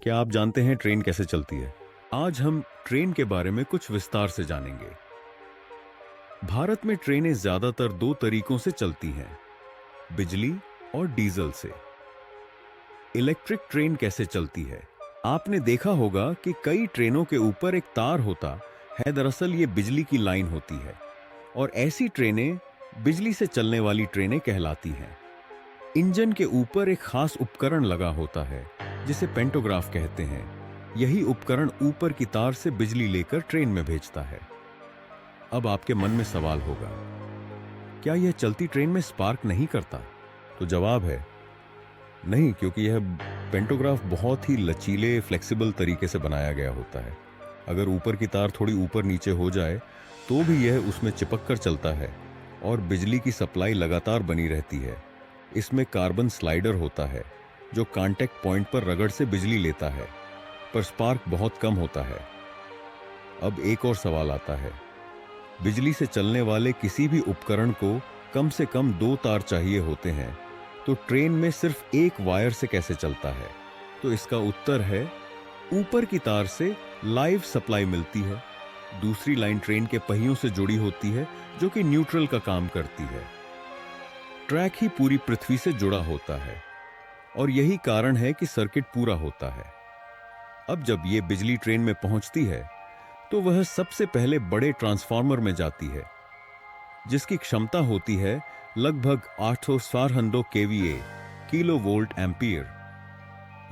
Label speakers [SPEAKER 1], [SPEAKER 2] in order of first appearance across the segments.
[SPEAKER 1] क्या आप जानते हैं ट्रेन कैसे चलती है? आज हम ट्रेन के बारे में कुछ विस्तार से जानेंगे। भारत में ट्रेनें ज्यादातर दो तरीकों से चलती हैं, बिजली और डीजल से। इलेक्ट्रिक ट्रेन कैसे चलती है? आपने देखा होगा कि कई ट्रेनों के ऊपर एक तार होता है, दरअसल ये बिजली की लाइन होती है और ऐसी ट्रेनें बिजली से चलने वाली ट्रेनें कहलाती हैं। इंजन के ऊपर एक खास उपकरण लगा होता है जिसे पेंटोग्राफ कहते हैं। यही उपकरण ऊपर की तार से बिजली लेकर ट्रेन में भेजता है। अब आपके मन में सवाल होगा, क्या यह चलती ट्रेन में स्पार्क नहीं करता? तो जवाब है नहीं, क्योंकि यह पेंटोग्राफ बहुत ही लचीले फ्लेक्सिबल तरीके से बनाया गया होता है। अगर ऊपर की तार थोड़ी ऊपर नीचे हो जाए तो भी यह उसमें चिपक कर चलता है और बिजली की सप्लाई लगातार बनी रहती है। इसमें कार्बन स्लाइडर होता है जो कांटेक्ट पॉइंट पर रगड़ से बिजली लेता है, पर स्पार्क बहुत कम होता है। अब एक और सवाल आता है, बिजली से चलने वाले किसी भी उपकरण को कम से कम दो तार चाहिए होते हैं, तो ट्रेन में सिर्फ एक वायर से कैसे चलता है? तो इसका उत्तर है, ऊपर की तार से लाइव सप्लाई मिलती है। दूसरी लाइन ट्रेन के पहियों से जुड़ी होती है जो कि न्यूट्रल का काम करती है। ट्रैक ही पूरी पृथ्वी से जुड़ा होता है और यही कारण है कि सर्किट पूरा होता है। अब जब यह बिजली ट्रेन में पहुंचती है तो वह सबसे पहले बड़े ट्रांसफार्मर में जाती है जिसकी क्षमता होती है लगभग 800 केवीए, किलो वोल्ट एम्पियर।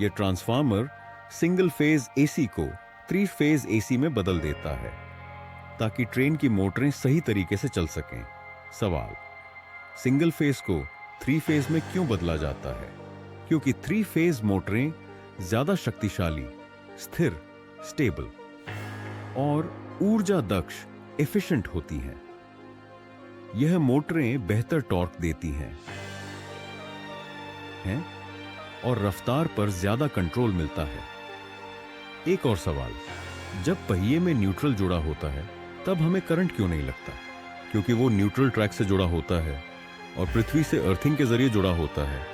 [SPEAKER 1] यह ट्रांसफार्मर सिंगल फेज एसी को 3 फेज एसी में बदल देता है ताकि ट्रेन की मोटरें सही तरीके से चल सकें। सवाल, सिंगल फेज को 3 फेज में क्यों बदला जाता है? क्योंकि 3 फेज मोटरें ज्यादा शक्तिशाली, स्थिर, स्टेबल और ऊर्जा दक्ष, एफिशिएंट होती हैं। यह मोटरें बेहतर टॉर्क देती हैं और रफ्तार पर ज्यादा कंट्रोल मिलता है। एक और सवाल, जब पहिए में न्यूट्रल जुड़ा होता है तब हमें करंट क्यों नहीं लगता? क्योंकि वो न्यूट्रल ट्रैक से जुड़ा होता है और पृथ्वी से अर्थिंग के जरिए जुड़ा होता है।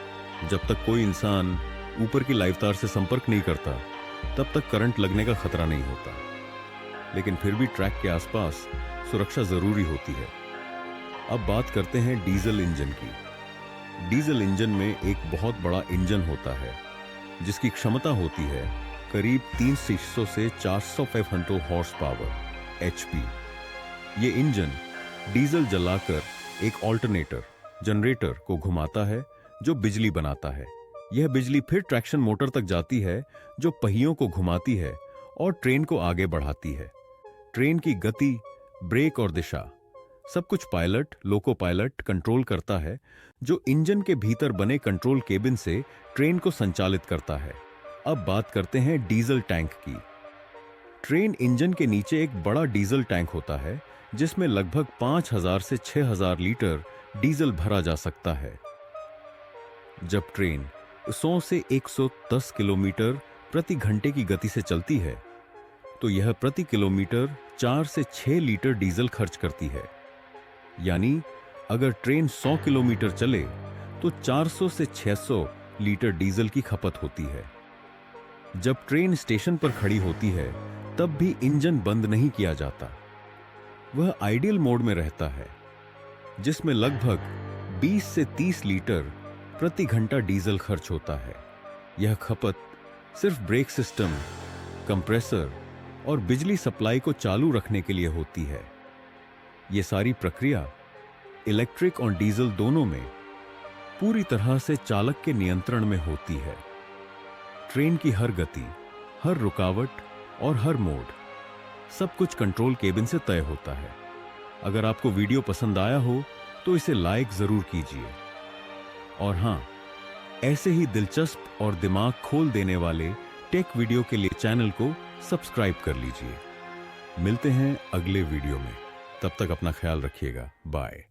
[SPEAKER 1] जब तक कोई इंसान ऊपर की लाइव तार से संपर्क नहीं करता तब तक करंट लगने का खतरा नहीं होता, लेकिन फिर भी ट्रैक के आसपास सुरक्षा जरूरी होती है। अब बात करते हैं डीजल इंजन की। डीजल इंजन में एक बहुत बड़ा इंजन होता है जिसकी क्षमता होती है करीब 300 से 400 हॉर्स पावर, एचपी। ये इंजन डीजल जलाकर एक ऑल्टरनेटर, जनरेटर को घुमाता है जो बिजली बनाता है। यह बिजली फिर ट्रैक्शन मोटर तक जाती है जो पहियों को घुमाती है और ट्रेन को आगे बढ़ाती है। ट्रेन की गति, ब्रेक और दिशा सब कुछ पायलट, लोको पायलट कंट्रोल करता है जो इंजन के भीतर बने कंट्रोल केबिन से ट्रेन को संचालित करता है। अब बात करते हैं डीजल टैंक की। ट्रेन इंजन के नीचे एक बड़ा डीजल टैंक होता है जिसमें लगभग 5000 से 6000 लीटर डीजल भरा जा सकता है। जब ट्रेन 100 से 110 किलोमीटर प्रति घंटे की गति से चलती है तो यह प्रति किलोमीटर 4 से 6 लीटर डीजल खर्च करती है। यानी अगर ट्रेन 100 किलोमीटर चले तो 400 से 600 लीटर डीजल की खपत होती है। जब ट्रेन स्टेशन पर खड़ी होती है तब भी इंजन बंद नहीं किया जाता। वह आइडियल मोड में रहता है जिसमें लगभग 20 से 30 लीटर प्रति घंटा डीजल खर्च होता है। यह खपत सिर्फ ब्रेक सिस्टम, कंप्रेसर और बिजली सप्लाई को चालू रखने के लिए होती है। यह सारी प्रक्रिया इलेक्ट्रिक और डीजल दोनों में पूरी तरह से चालक के नियंत्रण में होती है। ट्रेन की हर गति, हर रुकावट और हर मोड सब कुछ कंट्रोल केबिन से तय होता है। अगर आपको वीडियो पसंद आया हो तो इसे लाइक जरूर कीजिए और हां, ऐसे ही दिलचस्प और दिमाग खोल देने वाले टेक वीडियो के लिए चैनल को सब्सक्राइब कर लीजिए। मिलते हैं अगले वीडियो में, तब तक अपना ख्याल रखिएगा। बाय।